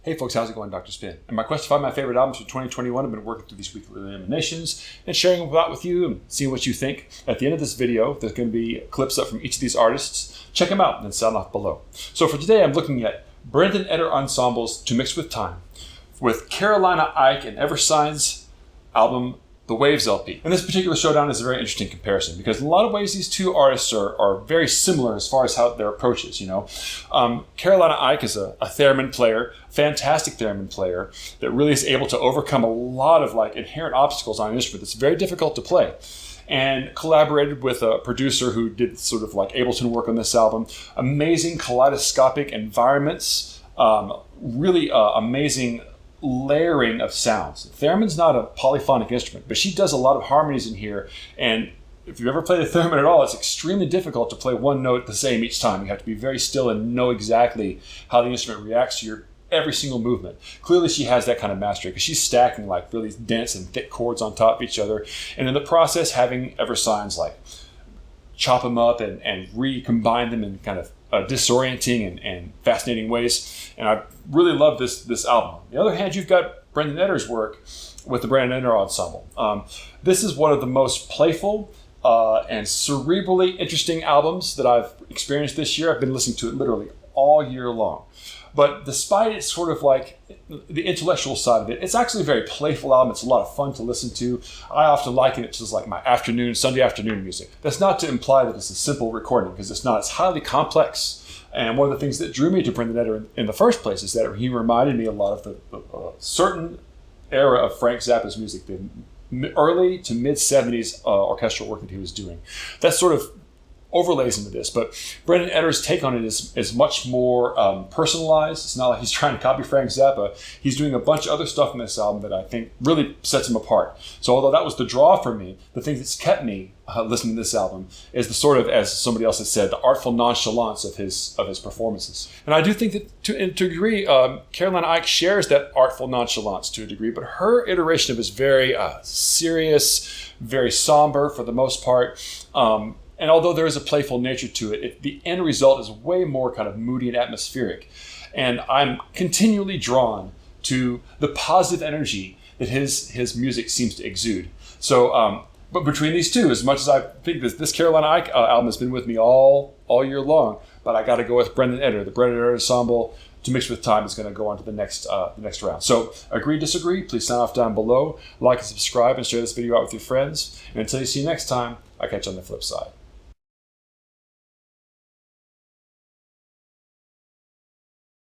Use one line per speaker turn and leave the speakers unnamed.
Hey folks, how's it going? Dr. Spin. In my quest to find my favorite albums for 2021, I've been working through these weekly eliminations and sharing them out with you and seeing what you think. At the end of this video, there's going to be clips up from each of these artists. Check them out and then sound off below. So for today, I'm looking at Brendan Eder Ensemble's To Mix With Time with Carolina Eyck and Eversines' album The Waves LP. And this particular showdown is a very interesting comparison because in a lot of ways these two artists are very similar as far as how their approaches, Carolina Eyck is a theremin player, fantastic theremin player that really is able to overcome a lot of inherent obstacles on an instrument that's very difficult to play. And collaborated with a producer who did sort of Ableton work on this album. Amazing kaleidoscopic environments, really amazing layering of sounds. Theremin's not a polyphonic instrument, but she does a lot of harmonies in here. And if you've ever played a theremin at all, it's extremely difficult to play one note the same each time. You have to be very still and know exactly how the instrument reacts to your every single movement. Clearly she has that kind of mastery because she's stacking really dense and thick chords on top of each other. And in the process, having Eversines chop them up and recombine them in kind of disorienting and fascinating ways. And I really love this album. On the other hand, you've got Brendan Eder's work with the Brendan Eder Ensemble. This is one of the most playful and cerebrally interesting albums that I've experienced this year. I've been listening to it literally all year long. But despite it's sort of the intellectual side of it, it's actually a very playful album. It's a lot of fun to listen to. I often liken it to my Sunday afternoon music. That's not to imply that it's a simple recording, because it's not. It's highly complex. And one of the things that drew me to Brendan Eder in the first place is that he reminded me a lot of the certain era of Frank Zappa's music, the early to mid-70s orchestral work that he was doing. That sort of overlays into this, but Brendan Eder's take on it is much more personalized. It's not like he's trying to copy Frank Zappa. He's doing a bunch of other stuff in this album that I think really sets him apart. So although that was the draw for me, the thing that's kept me listening to this album is the sort of, as somebody else has said, the artful nonchalance of his performances. And I do think that to a degree, Carolina Eyck shares that artful nonchalance to a degree, but her iteration of it is very serious, very somber for the most part. And although there is a playful nature to it, the end result is way more kind of moody and atmospheric. And I'm continually drawn to the positive energy that his music seems to exude. So, but between these two, as much as I think this Carolina Eyck album has been with me all year long, but I got to go with Brendan Eder. The Brendan Eder Ensemble, To Mix With Time, is going to go on to the next round. So agree, disagree, please sign off down below. Like and subscribe and share this video out with your friends. And until you see you next time, I'll catch you on the flip side.